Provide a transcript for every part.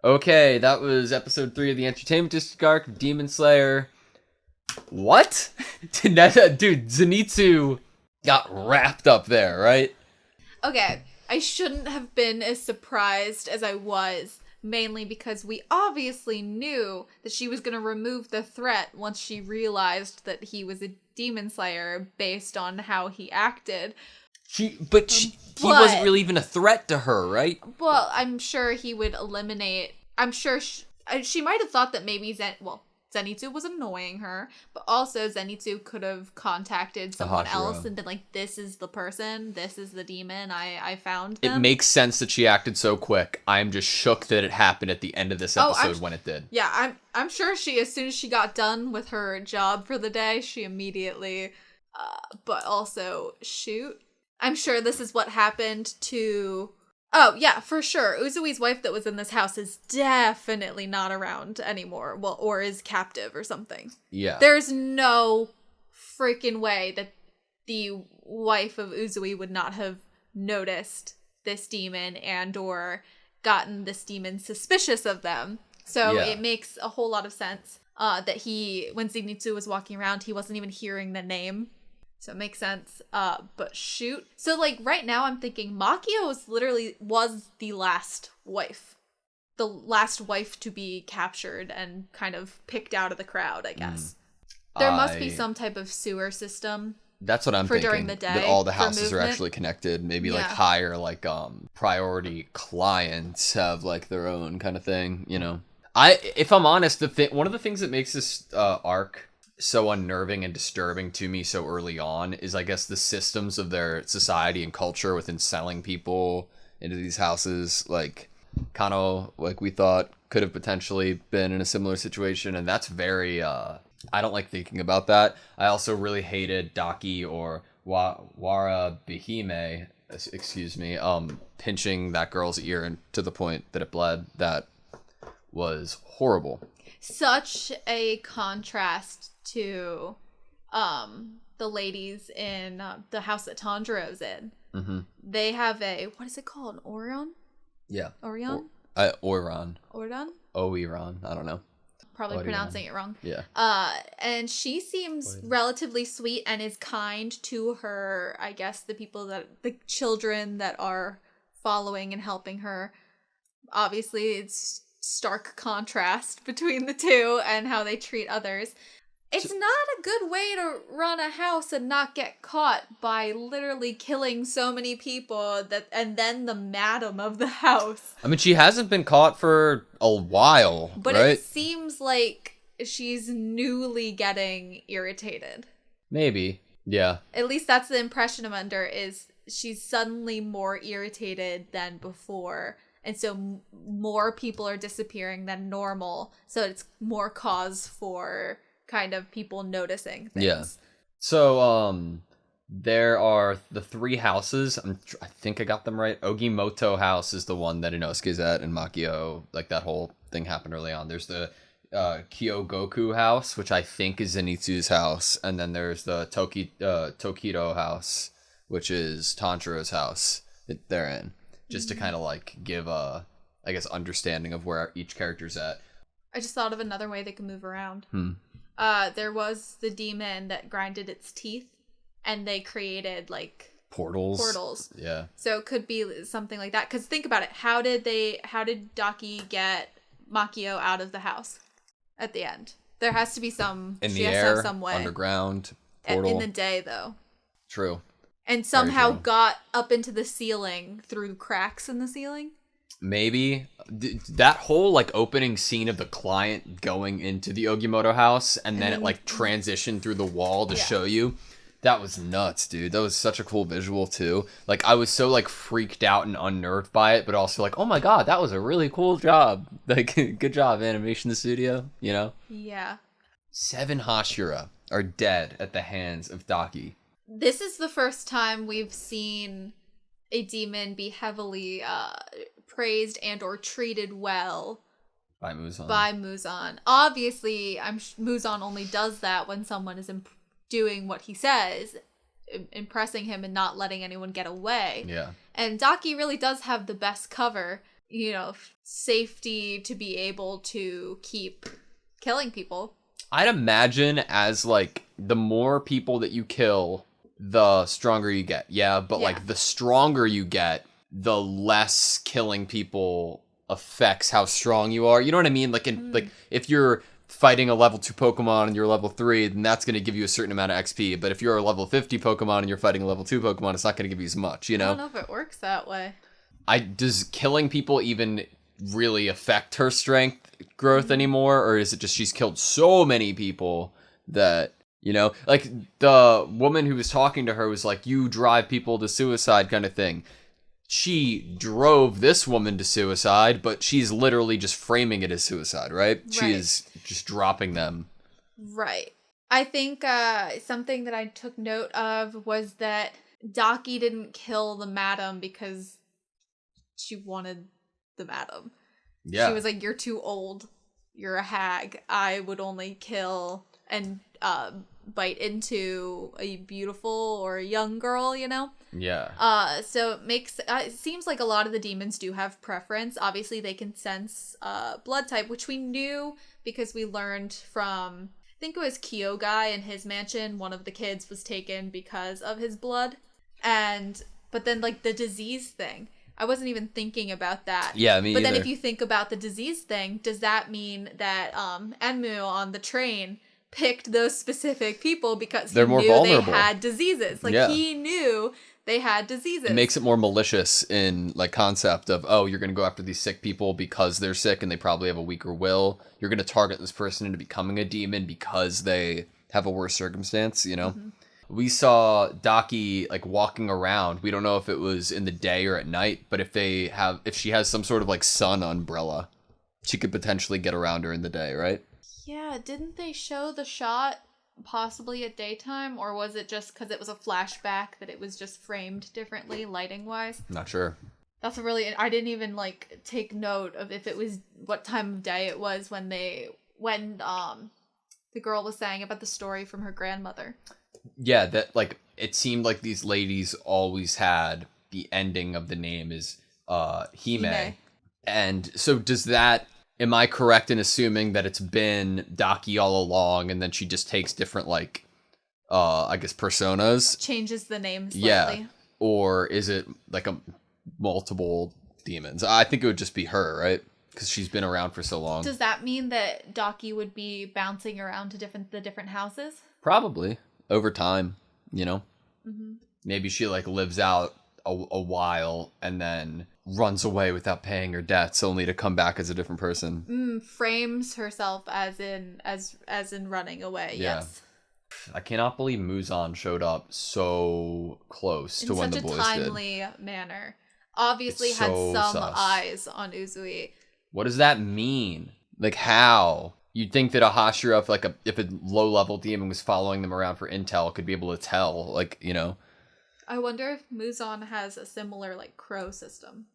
Okay, that was episode 3 of the Entertainment District arc, Demon Slayer. What? Dude, Zenitsu got wrapped up there, right? Okay, I shouldn't have been as surprised as I was, mainly because we obviously knew that she was going to remove the threat once she realized that he was a Demon Slayer based on how he acted. He wasn't really even a threat to her, right? Well, I'm sure he would eliminate... I'm sure she might have thought that maybe Zenitsu was annoying her, but also Zenitsu could have contacted someone else and been like, this is the person, this is the demon, I found them. It makes sense that she acted so quick. I'm just shook that it happened at the end of this episode when it did. Yeah, I'm sure as soon as she got done with her job for the day, she immediately, but also, shoot. I'm sure this is what happened to... Oh, yeah, for sure. Uzui's wife that was in this house is definitely not around anymore. Well, or is captive or something. Yeah. There's no freaking way that the wife of Uzui would not have noticed this demon and or gotten this demon suspicious of them. So It makes a whole lot of sense that when Zenitsu was walking around, he wasn't even hearing the name. So it makes sense. But shoot. So, like, right now I'm thinking Makio was the last wife. The last wife to be captured and kind of picked out of the crowd, I guess. There must be some type of sewer system. That's what I'm thinking. During the day. That all the houses are actually connected. Maybe, like, higher, like, priority clients have, like, their own kind of thing, you know? If I'm honest, one of the things that makes this arc so unnerving and disturbing to me so early on is, I guess, the systems of their society and culture within selling people into these houses. Like, Kano, like we thought, could have potentially been in a similar situation, and that's very, I don't like thinking about that. I also really hated Daki or Wara Bihime, pinching that girl's ear and to the point that it bled. That was horrible. Such a contrast to the ladies in the house that Tanjiro's in. Mm-hmm. They have what is it called? Orion? Yeah. Orion? Oiran. Orion? Oiran. I don't know. Probably Orion. Pronouncing it wrong. Yeah. And she seems relatively sweet and is kind to her, I guess, the children that are following and helping her. Obviously, it's stark contrast between the two and how they treat others. It's not a good way to run a house and not get caught by literally killing so many people and then the madam of the house. I mean, she hasn't been caught for a while, but right? It seems like she's newly getting irritated. Maybe, yeah. At least that's the impression I'm under, is she's suddenly more irritated than before. And so more people are disappearing than normal. So it's more cause for kind of people noticing things. Yeah. So, there are the 3 houses. I think I got them right. Ogimoto house is the one that Inosuke's at, and Makio, like, that whole thing happened early on. There's the Kyogoku house, which I think is Zenitsu's house. And then there's the Tokido house, which is Tanjiro's house that they're in. Just to kind of, like, give a, I guess, understanding of where each character's at. I just thought of another way they could move around. There was the demon that grinded its teeth, and they created, like... Portals. Yeah. So it could be something like that. Because think about it. How did Daki get Makio out of the house at the end? There has to be some... In the air, some way. Underground, portal. In the day, though. True. And somehow got up into the ceiling through cracks in the ceiling? Maybe. That whole, like, opening scene of the client going into the Ogimoto house and then it, like, transitioned through the wall to show you. That was nuts, dude. That was such a cool visual, too. Like, I was so, like, freaked out and unnerved by it, but also like, oh my god, that was a really cool job. Like, good job, Animation the Studio, you know? Yeah. 7 Hashira are dead at the hands of Daki. This is the first time we've seen a demon be heavily praised and or treated well by Muzan. Obviously, Muzan only does that when someone is doing what he says, impressing him and not letting anyone get away. Yeah. And Daki really does have the best cover. safety to be able to keep killing people. I'd imagine as, like, the more people that you kill, the stronger you get. Yeah, but, like, the stronger you get, the less killing people affects how strong you are. You know what I mean? Like, like, if you're fighting a level 2 Pokemon and you're level 3, then that's going to give you a certain amount of XP. But if you're a level 50 Pokemon and you're fighting a level 2 Pokemon, it's not going to give you as much, you know? I don't know if it works that way. Does killing people even really affect her strength growth anymore? Or is it just she's killed so many people that, you know? Like, the woman who was talking to her was like, you drive people to suicide kind of thing. She drove this woman to suicide, but she's literally just framing it as suicide, right? She is just dropping them. Right. I think something that I took note of was that Daki didn't kill the madam because she wanted the madam. Yeah. She was like, you're too old. You're a hag. I would only kill and bite into a beautiful or a young girl, you know? Yeah. So it seems like a lot of the demons do have preference. Obviously, they can sense blood type, which we knew because we learned from, I think it was Kyogai in his mansion. One of the kids was taken because of his blood. But then, like, the disease thing, I wasn't even thinking about that. Yeah, me But either. then if you think about the disease thing, does that mean that Enmu on the train picked those specific people because he knew vulnerable. They had diseases? Like, he knew they had diseases. It makes it more malicious in, like, concept of, oh, you're going to go after these sick people because they're sick and they probably have a weaker will. You're going to target this person into becoming a demon because they have a worse circumstance, you know? Mm-hmm. We saw Daki, like, walking around. We don't know if it was in the day or at night, but if she has some sort of, like, sun umbrella, she could potentially get around her in the day, right? Yeah, didn't they show the shot possibly at daytime, or was it just because it was a flashback that it was just framed differently lighting-wise? Not sure. That's I didn't even, like, take note of if it was what time of day it was when the girl was saying about the story from her grandmother. Yeah, that, like, it seemed like these ladies always had the ending of the name is Hime. And so am I correct in assuming that it's been Daki all along and then she just takes different, like, I guess personas? Changes the name slightly. Yeah. Or is it, like, multiple demons? I think it would just be her, right? Because she's been around for so long. Does that mean that Daki would be bouncing around to the different houses? Probably. Over time, you know? Mm-hmm. Maybe she, like, lives out a while and then runs away without paying her debts only to come back as a different person. Frames herself as in running away, yes. I cannot believe Muzan showed up so close to when the boys did. In such a timely manner. Obviously had some eyes on Uzui. What does that mean? Like, how? You'd think that a Hashira, if a low-level demon was following them around for intel, could be able to tell, like, you know. I wonder if Muzan has a similar, like, crow system.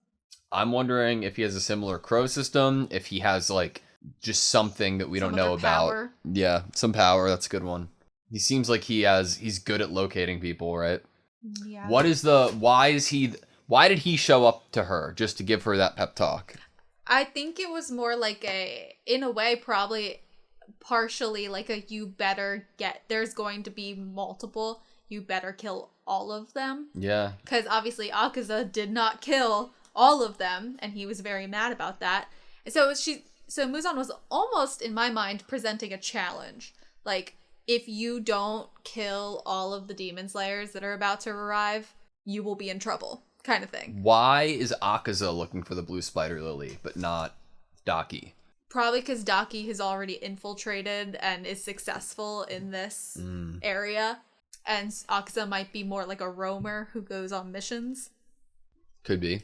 I'm wondering if he has a similar crow system, if he has, like, just something that we don't know about. Power. Yeah, some power, that's a good one. He seems like he's good at locating people, right? Yeah. Why did he show up to her just to give her that pep talk? I think it was more like in a way, probably partially like there's going to be multiple, you better kill all of them. Yeah. Because obviously Akaza did not kill all of them, and he was very mad about that. And so Muzan was almost, in my mind, presenting a challenge. Like, if you don't kill all of the demon slayers that are about to arrive, you will be in trouble. Kind of thing. Why is Akaza looking for the blue spider lily, but not Daki? Probably because Daki has already infiltrated and is successful in this area. And Akaza might be more like a roamer who goes on missions. Could be.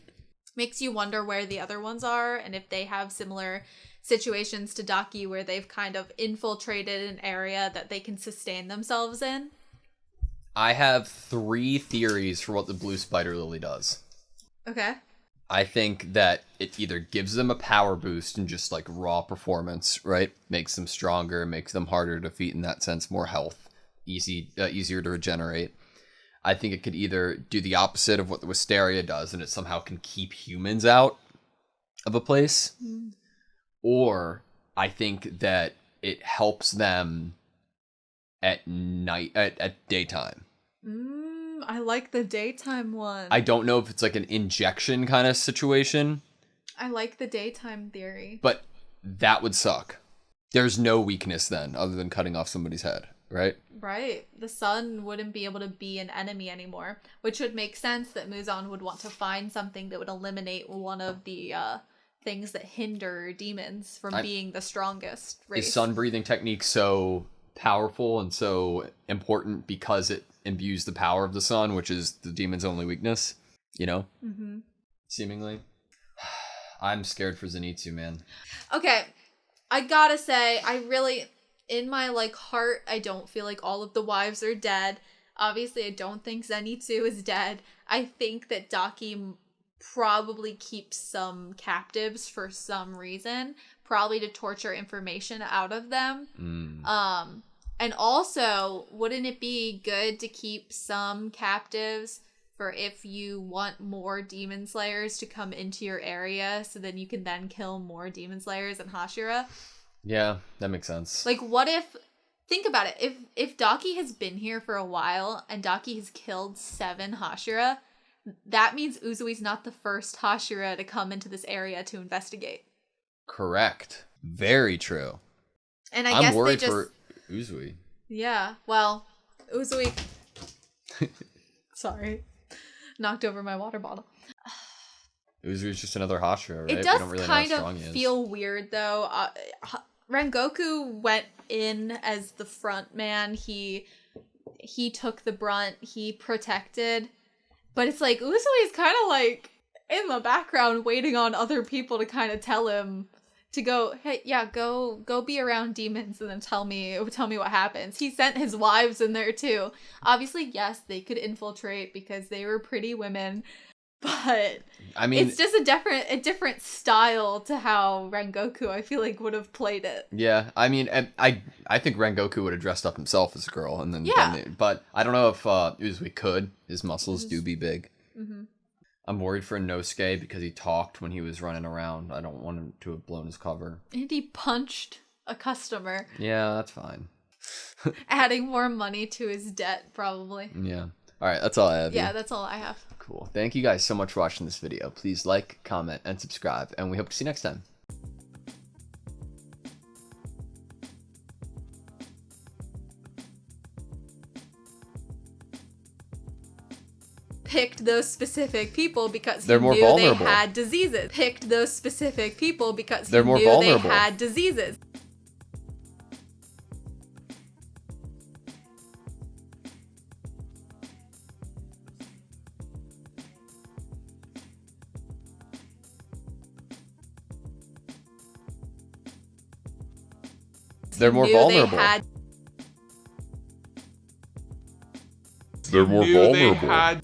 Makes you wonder where the other ones are and if they have similar situations to Daki where they've kind of infiltrated an area that they can sustain themselves in. I have 3 theories for what the blue spider lily does. Okay. I think that it either gives them a power boost and just, like, raw performance, right? Makes them stronger, makes them harder to defeat in that sense, more health, easier to regenerate. I think it could either do the opposite of what the Wisteria does, and it somehow can keep humans out, of a place, or I think that it helps them at night, at daytime. I like the daytime one. I don't know if it's like an injection kind of situation. I like the daytime theory. But that would suck. There's no weakness then other than cutting off somebody's head, right? Right. The sun wouldn't be able to be an enemy anymore, which would make sense that Muzan would want to find something that would eliminate one of the things that hinder demons from being the strongest race. Is sun breathing technique so powerful and so important because it imbues the power of the sun, which is the demon's only weakness, you know? Mm-hmm. Seemingly. I'm scared for Zenitsu, man. Okay, I gotta say, I really, in my heart, I don't feel like all of the wives are dead. Obviously, I don't think Zenitsu is dead. I think that Daki probably keeps some captives for some reason, probably to torture information out of them. And also, wouldn't it be good to keep some captives for if you want more demon slayers to come into your area, so then you can then kill more demon slayers and Hashira? Yeah, that makes sense. What if, think about it, if Daki has been here for a while and Daki has killed 7 Hashira, that means Uzui's not the first Hashira to come into this area to investigate. Correct. Very true. And I guess worried they just... for Uzui. Yeah, well, Uzui... Sorry. Knocked over my water bottle. Uzui's just another Hashira, right? It does really kind of feel weird, though. Rengoku went in as the front man. He took the brunt. He protected. But it's like, Uzui's kind of in the background waiting on other people to kind of tell him to go, hey, yeah, go be around demons and then tell me what happens. He sent his wives in there too. Obviously, yes, they could infiltrate because they were pretty women, but I mean, it's just a different style to how Rengoku, I feel like, would have played it. Yeah, I mean, I think Rengoku would have dressed up himself as a girl and then, yeah. But I don't know if Uzui could. His muscles do be big. Mm-hmm. I'm worried for Inosuke because he talked when he was running around. I don't want him to have blown his cover. And he punched a customer. Yeah, that's fine. Adding more money to his debt, probably. Yeah. All right, that's all I have. Yeah, that's all I have. Cool. Thank you guys so much for watching this video. Please like, comment, and subscribe, and we hope to see you next time. Picked those specific people because they're more knew vulnerable. They had diseases. Picked those specific people because they're more knew vulnerable. They had diseases. They're more vulnerable. They're more vulnerable.